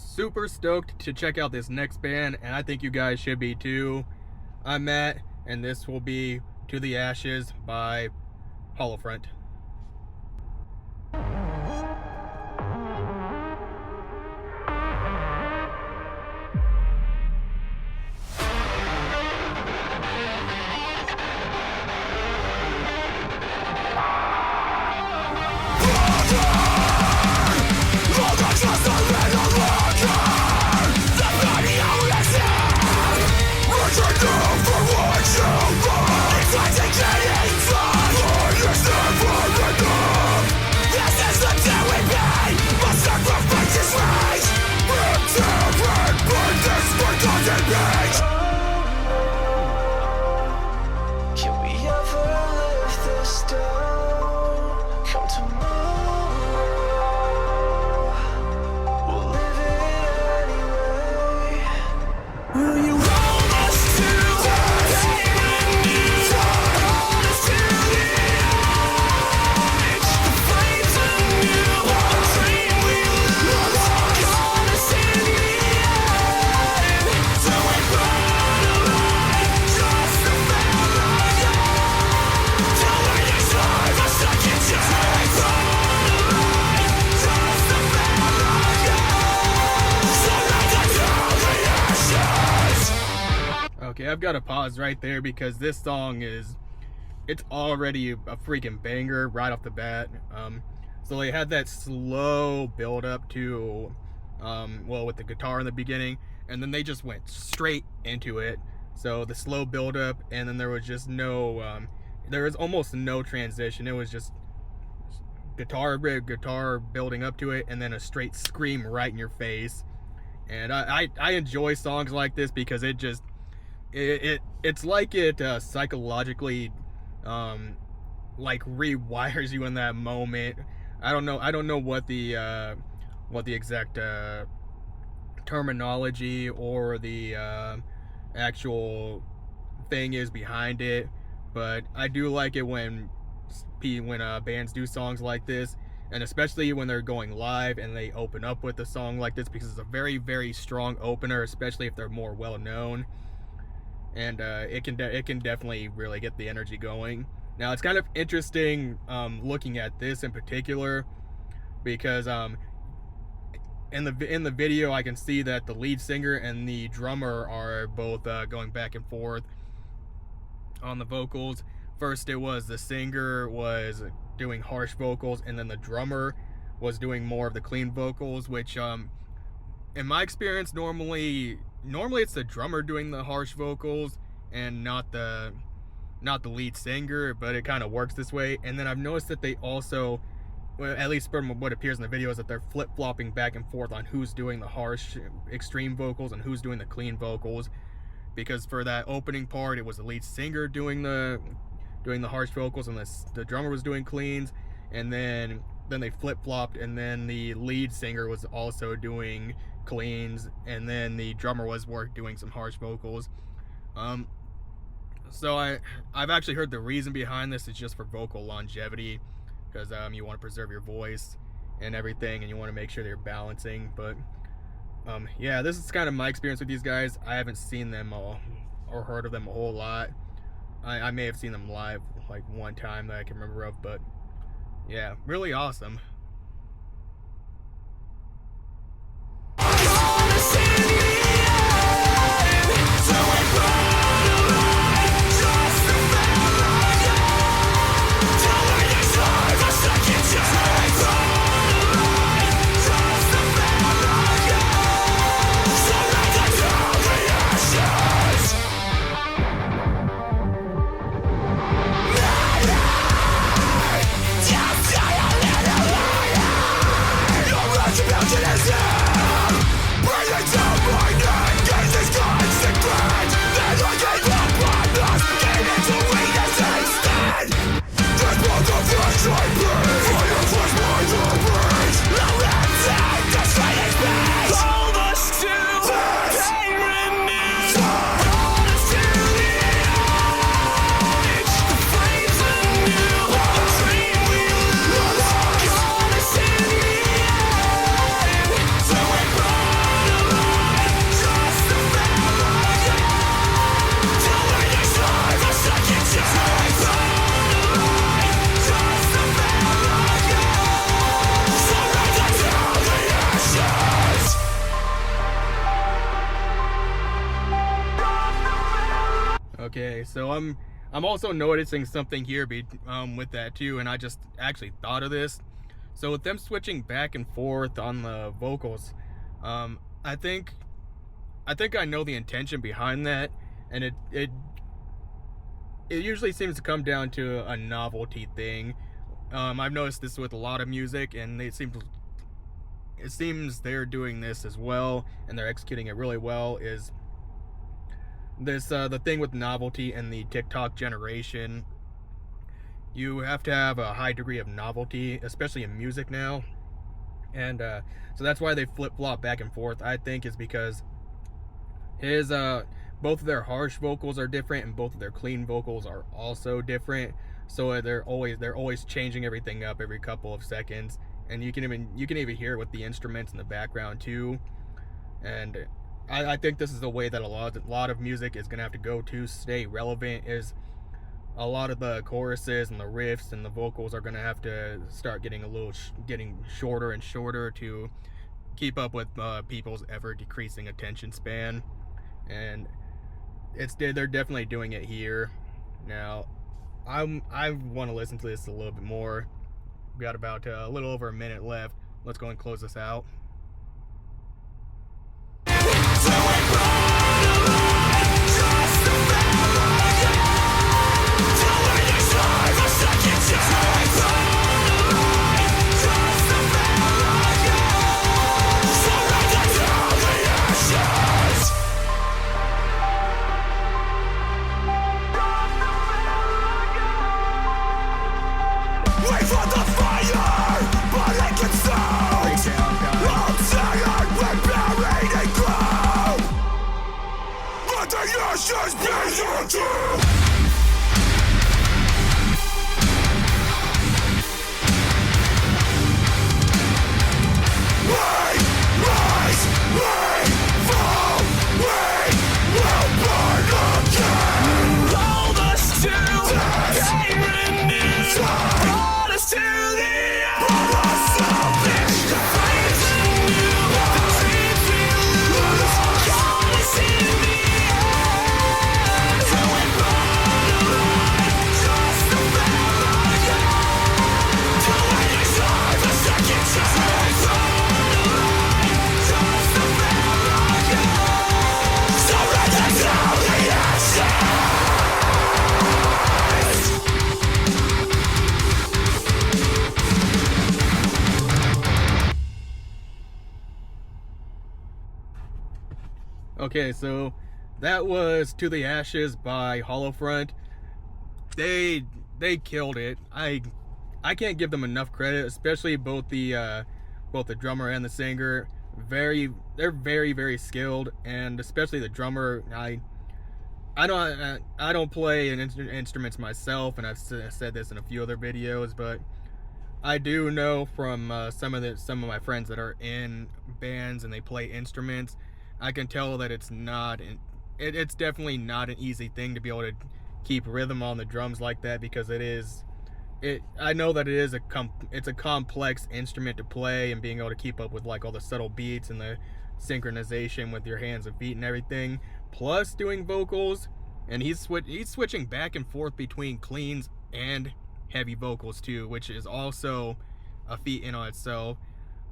super stoked to check out this next band, and I think you guys should be too. I'm Matt, and this will be To the Ashes by Holofront. Okay, I've got to pause right there because this song it's already a freaking banger right off the bat. So they had that slow build up to, well, with the guitar in the beginning, and then they just went straight into it. So the slow build up, and then there was just no, there was almost no transition. It was just guitar building up to it, and then a straight scream right in your face. And I enjoy songs like this because it just it's like it psychologically like rewires you in that moment. I don't know what the exact terminology or the actual thing is behind it, but I do like it when bands do songs like this, and especially when they're going live and they open up with a song like this, because it's a very, very strong opener, especially if they're more well known. And it can definitely really get the energy going. Now it's kind of interesting looking at this in particular because in the video I can see that the lead singer and the drummer are both going back and forth on the vocals. First it was the singer was doing harsh vocals, and then the drummer was doing more of the clean vocals, which in my experience normally it's the drummer doing the harsh vocals and not the lead singer, but it kind of works this way. And then I've noticed that they also, well, at least from what appears in the video, is that they're flip-flopping back and forth on who's doing the harsh extreme vocals and who's doing the clean vocals, because for that opening part it was the lead singer doing the harsh vocals and the drummer was doing cleans, and then they flip-flopped, and then the lead singer was also doing cleans, and then the drummer was doing some harsh vocals. So I've actually heard the reason behind this is just for vocal longevity, because you want to preserve your voice and everything, and you want to make sure they're balancing. But yeah, this is kind of my experience with these guys. I haven't seen them all or heard of them a whole lot. I may have seen them live like one time that I can remember of, but yeah, really awesome. Yeah. Okay, so I'm also noticing something here with that too, and I just actually thought of this. So with them switching back and forth on the vocals, I think I know the intention behind that, and it usually seems to come down to a novelty thing. I've noticed this with a lot of music, and it seems they're doing this as well, and they're executing it really well. Is this the thing with novelty and the TikTok generation? You have to have a high degree of novelty, especially in music now, and so that's why they flip flop back and forth. I think is because his both of their harsh vocals are different, and both of their clean vocals are also different. So they're always changing everything up every couple of seconds, and you can even hear it with the instruments in the background too. And I think this is the way that a lot of music is gonna have to go to stay relevant. Is a lot of the choruses and the riffs and the vocals are gonna have to start getting getting shorter and shorter to keep up with people's ever decreasing attention span. And they're definitely doing it here. Now, I want to listen to this a little bit more. We got about a little over a minute left. Let's go and close this out. Okay, so that was To the Ashes by Hollowfront. They killed it. I can't give them enough credit, especially both the drummer and the singer. They're very skilled, and especially the drummer. I don't play instruments myself, and I've said this in a few other videos, but I do know from some of my friends that are in bands and they play instruments. I can tell that it's definitely not an easy thing to be able to keep rhythm on the drums like that, because I know that it's a complex instrument to play, and being able to keep up with like all the subtle beats and the synchronization with your hands and feet and everything, plus doing vocals. And he's switching back and forth between cleans and heavy vocals too, which is also a feat in on itself.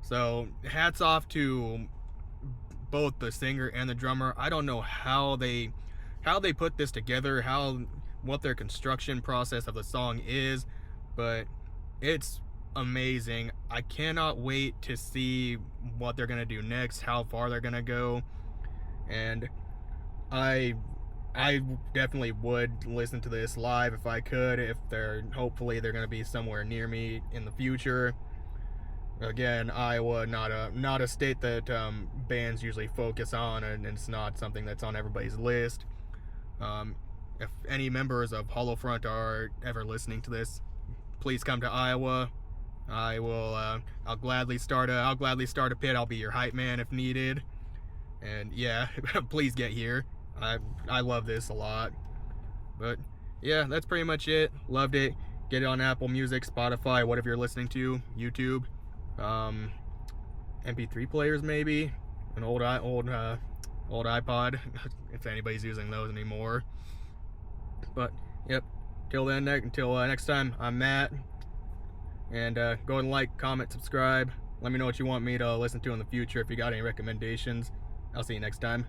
So hats off to both the singer and the drummer. I don't know how they put this together, what their construction process of the song is, but it's amazing. I cannot wait to see what they're gonna do next, how far they're gonna go, and I definitely would listen to this live if I could. Hopefully they're gonna be somewhere near me in the future. Again, Iowa, not a state that bands usually focus on, and it's not something that's on everybody's list. If any members of Hollowfront are ever listening to this, please come to Iowa. I'll gladly start a pit. I'll be your hype man if needed. And yeah, please get here. I love this a lot. But yeah, that's pretty much it. Loved it. Get it on Apple Music, Spotify, whatever you're listening to, YouTube. MP3 players, maybe an old iPod if anybody's using those anymore. But yep, till then, until next time, I'm Matt, and go ahead and like, comment, subscribe. Let me know what you want me to listen to in the future. If you got any recommendations, I'll see you next time.